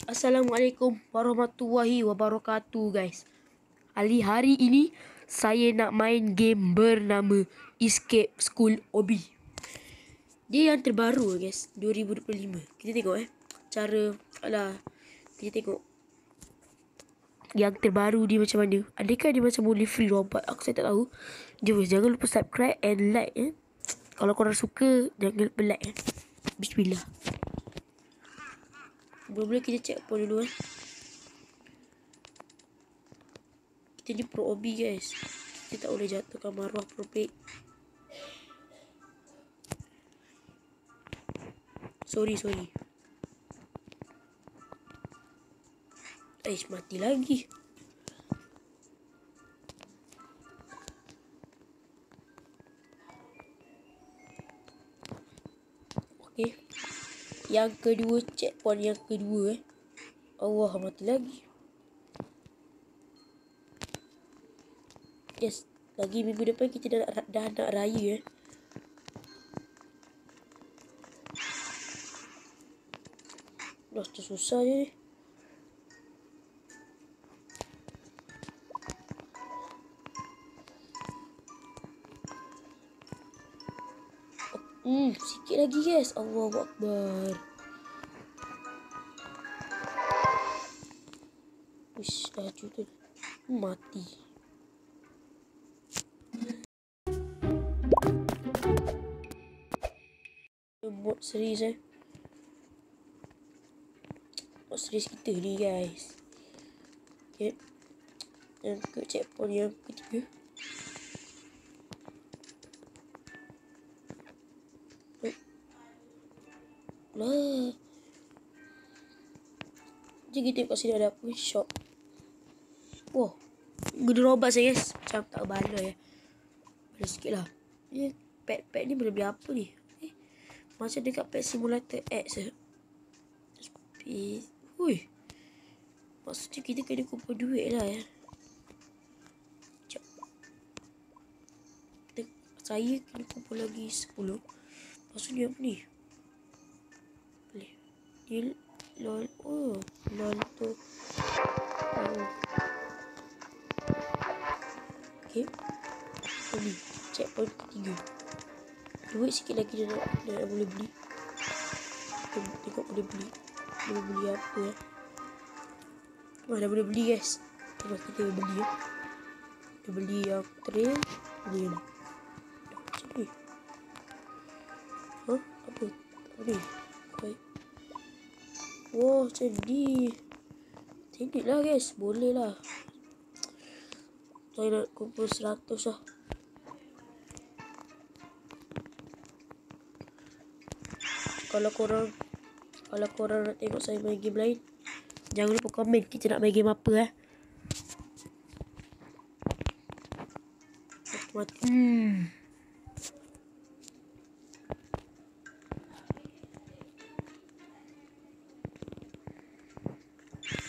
Assalamualaikum warahmatullahi wabarakatuh guys. Hari ini saya nak main game bernama Escape School Obby. Dia yang terbaru guys, 2025. Kita tengok cara kita tengok yang terbaru dia macam mana. Adakah dia macam boleh free robot? Saya tak tahu. Jom, jangan lupa subscribe and like Kalau korang suka, jangan lupa like Bismillah. Mula-mula kita check apa dulu Kita ni pro Obby guys. Kita tak boleh jatuhkan maruah pro play. Sorry. Mati lagi. Okey. Yang kedua, checkpoint yang kedua Allah, mati lagi. Yes, lagi minggu depan kita dah nak raya Dah susah je ni. Sikit lagi guys. Allahu Akbar. Uish, dah cuba mati. Mod series mod series kita ni guys. Okay. Yang ke checkpoint yang ketiga. Lah. Jadi kita tengok sini ada apa? Shop. Wah. Guna robot saya guys. Macam tak bala Bala sikit lah. Ni pet ni boleh beli apa ni? Macam dekat Pet Simulator X Hui. Maksudnya kita kena kumpul duit lah Sekejap. Saya kena kumpul lagi 10. Maksudnya apa ni? Boleh. Dia lol. Oh, lol tu. Okay. Ini checkpoint ketiga. Duit sikit lagi dah boleh beli. Tengok boleh beli. Boleh beli apa dah boleh beli guys. Tengok kita beli Kita beli yang trail. Beli yang ni. Macam ni. Apa ni? Wah, macam ni. Tengok lah guys. Boleh lah. Saya nak kumpul 100 lah. Kalau korang nak tengok saya main game lain, jangan lupa komen kita nak main game apa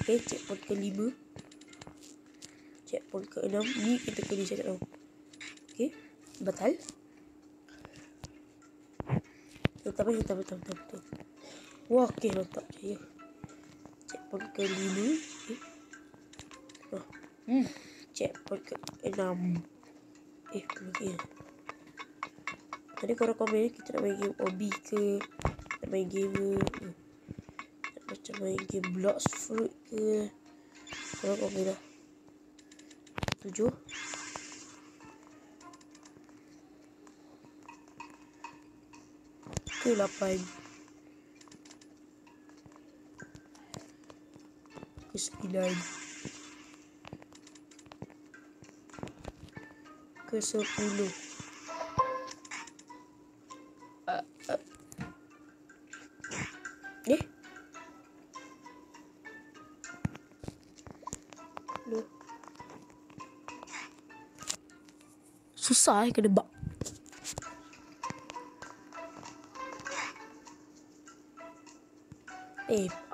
Okay, checkpoint ke-5. Checkpoint ke-6. Ni kita kena saya tak tahu. Okay, batal. Betul. Wah, okey, mantap je. Checkpoint ke-5. Checkpoint ke-6. Okey. Tadi korang komen kita nak main game Obby ke, nak main game macam main game Blocks Fruit ke. Korang komen lah. 7. Ke-8. Ke-9. Ke-10. Susah kena bug.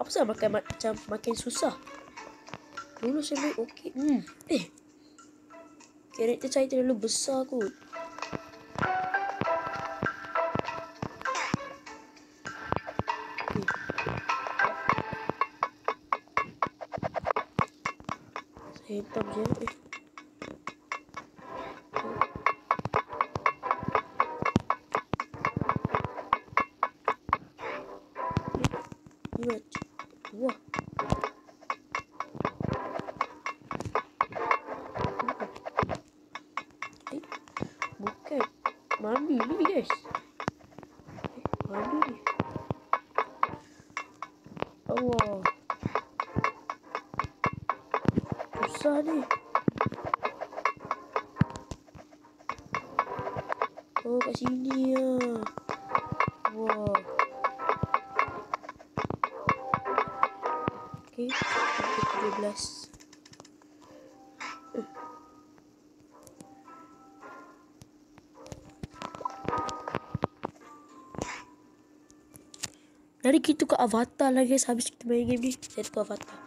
Apa sebab macam makin susah? Dulu saya main okey. Karakter saya terlalu besar kot. Hitam je. Ni wah. Bukan mami ni guys. Mami ni. Allah. Susah ni. Oh, kat sini lah. Wah. Okay, 17. Dari kita ke Avatar lah guys. Habis kita main game ni, saya tukar Avatar.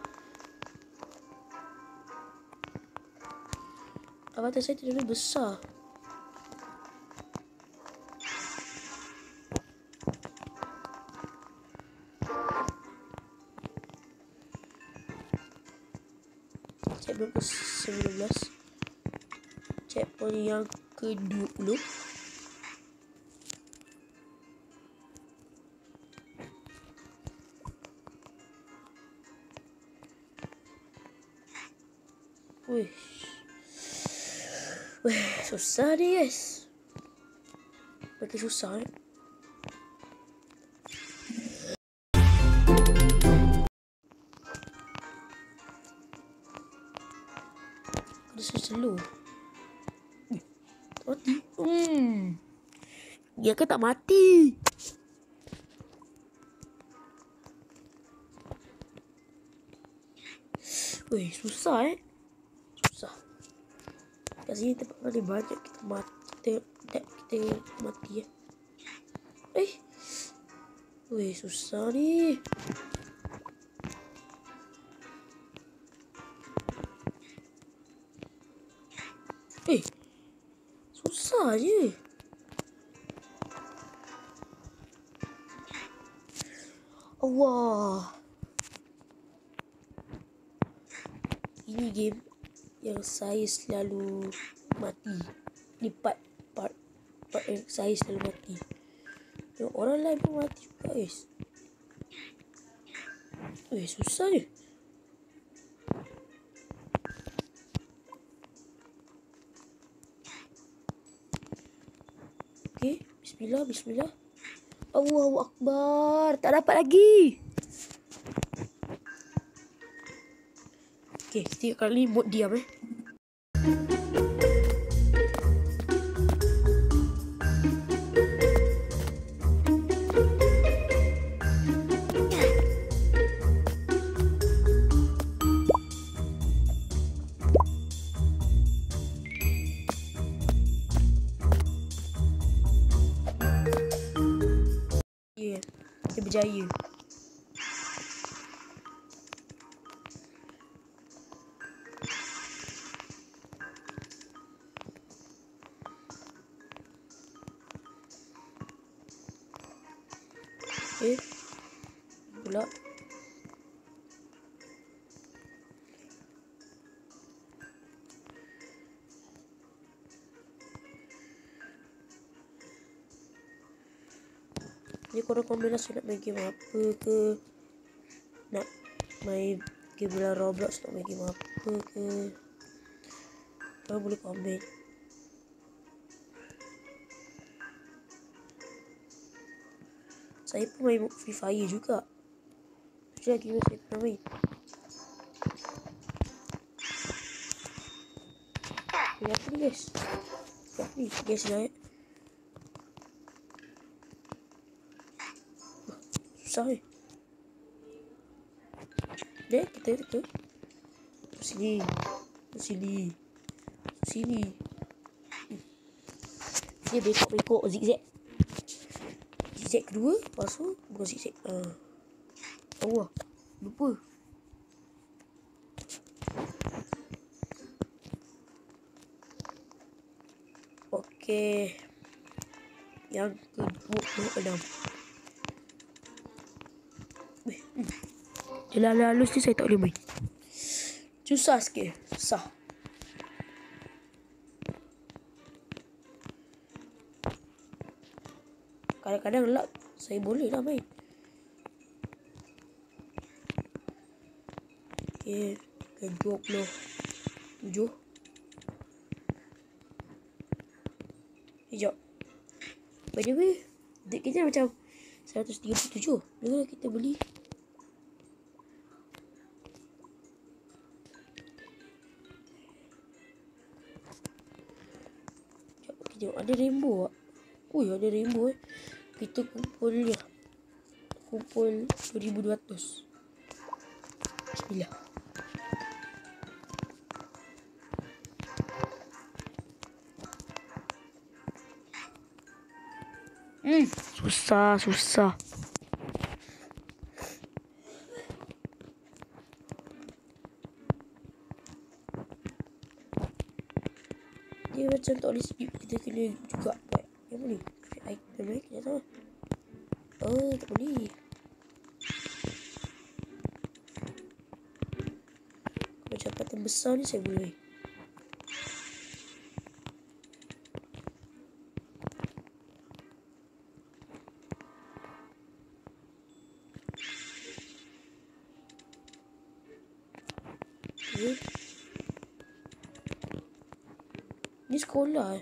Avatar saya terlalu besar. Checkpoint ke-19. Checkpoint yang ke-20. Wih, susah ni guys. Makin susah ni. Kena slow. Mati. Dia kan tak mati. Wih, susah susah. Kat sini tempat paling banyak kita mati. Kita mati ya. Wih, susah ni. Susah je. Allah. Ini game yang saya selalu mati. Ni part yang saya selalu mati. Yang orang lain pun mati juga guys. Susah je. Okay, bismillah. Allahu Akbar. Tak dapat lagi. Okay, setiap kali mode diam Dia berjaya. Pula ni korang komen lah nak main game apa ke, nak main game dalam Roblox, nak main game apa ke, korang boleh komen. Saya pun main Free Fire juga. Sudah game saya pernah main. Ini apa ni guys? Apa ni guys dah susah Dek, kita ke sini. Dia bekok zigzag kedua. Lepas tu bukan zigzag. Allah, lupa. Okey, yang ke-26. Jalan halus ni saya tak boleh main. Susah sikit. Susah. Kadang-kadang lag. Saya boleh lah main. Okay. Ke 27. Sekejap. By the way, date kita macam 137. Bila kita beli. Sekejap, ada rainbow tak? Ui, ada rainbow Kita kumpul ni. Kumpul 2200. Bismillah. Susah. Dia macam tak boleh skip. Kita kena juga buat. Yang boleh. Item kita tahu. Oh, tak boleh. Kalau capatan besar ni saya boleh. Okay. Ni sekolah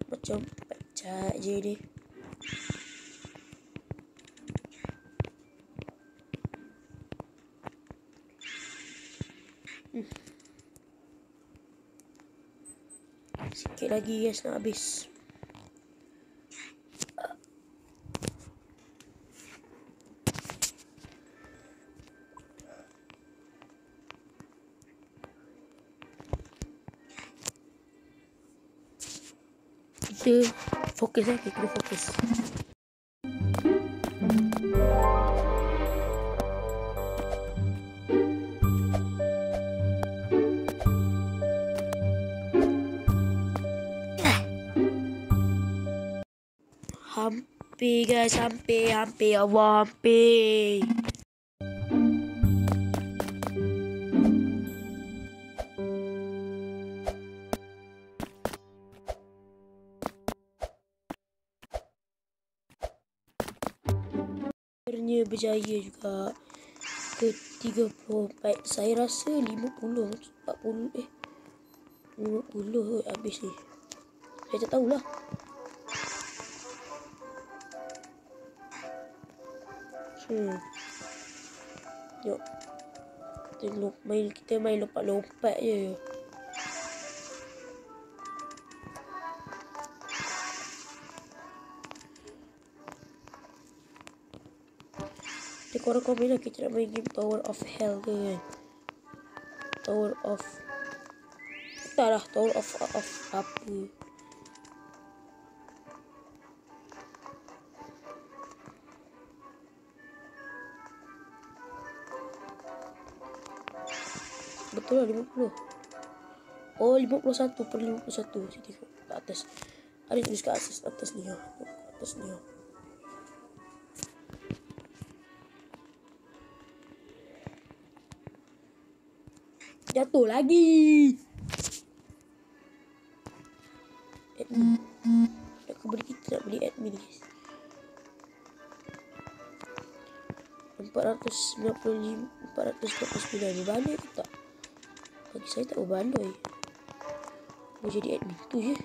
macam baca je ni. Sikit lagi guys, nak habis. Kita fokus lah, kita fokus. Hampir guys, hampir Allah, hampir. Akhirnya berjaya juga ke 34. Saya rasa 50 habis ni. Saya tak tahulah. Jom. Kita main lompat-lompat je. Jadi korang komen lah kita nak main game Tower of Hell ke kan. Tower of apa. Betul lah 50. Oh 51/51. Saya tengok kat atas. Ada tulis kat atas ni. Atas ni. Jatuh lagi. Admin. Kita nak beli admin guys. 499 berbaloi ke tak? Bagi saya tak berbaloi. Mau jadi admin tu je.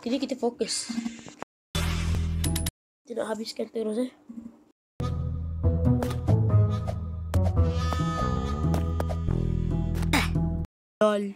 Jadi kita fokus. Kita nak habiskan terus LOL.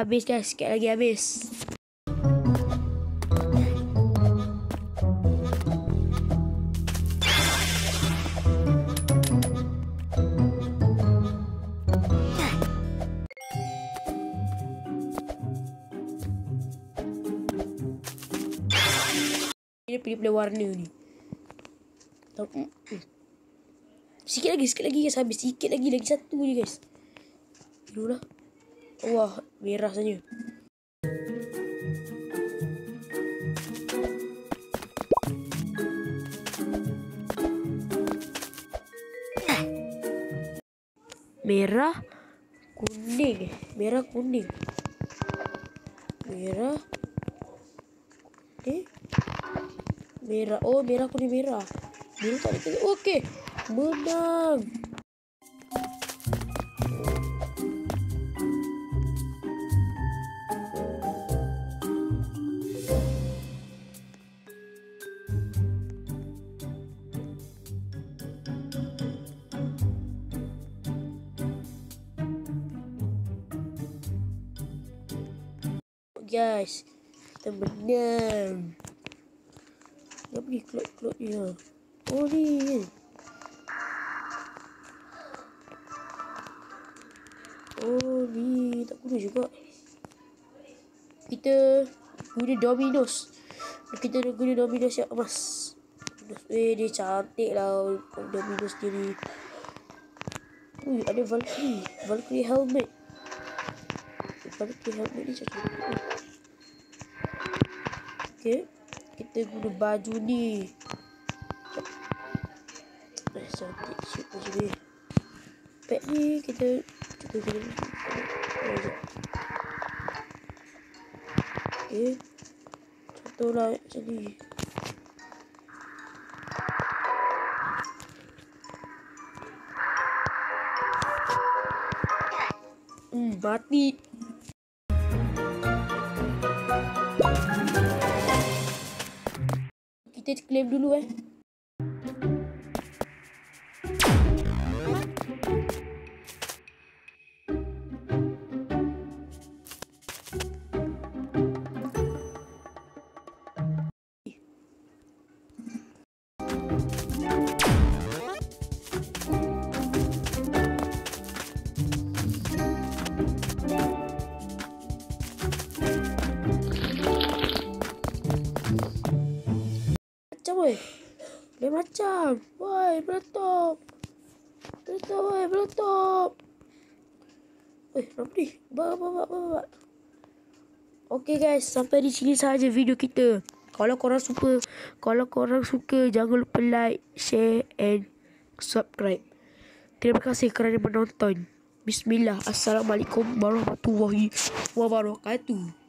dah habis guys. Sikit lagi habis. Dia pilih-pilih warna ni. Sikit lagi guys habis. Sikit lagi satu je guys. Dulu lah. Wah, merah saja. Merah, kuning. Merah, kuning. Merah, kuning. Merah. Oh, merah, kuning, merah. Merah tak ada. Okey. Menang. Guys, kita menang. Apa ni klot-klot ni? Oh ni. Oh ni tak guna juga. Kita guna Domino's. Kita guna Domino's yang emas. Dia cantik lah Domino's dia ni. Ada Valkyrie helmet. Valkyrie helmet ni cocok. Okay, kita guna baju ni. Cantik shoot baju ni. Pet ni kita guna. Okay, contohlah macam ni. Mati. Kita claim dulu Macam woi meletup. Apa ni? Bak. Okay guys, sampai di sini sahaja video kita. Kalau korang suka, jangan lupa like, share and subscribe. Terima kasih kerana menonton. Bismillah. Assalamualaikum warahmatullahi wabarakatuh.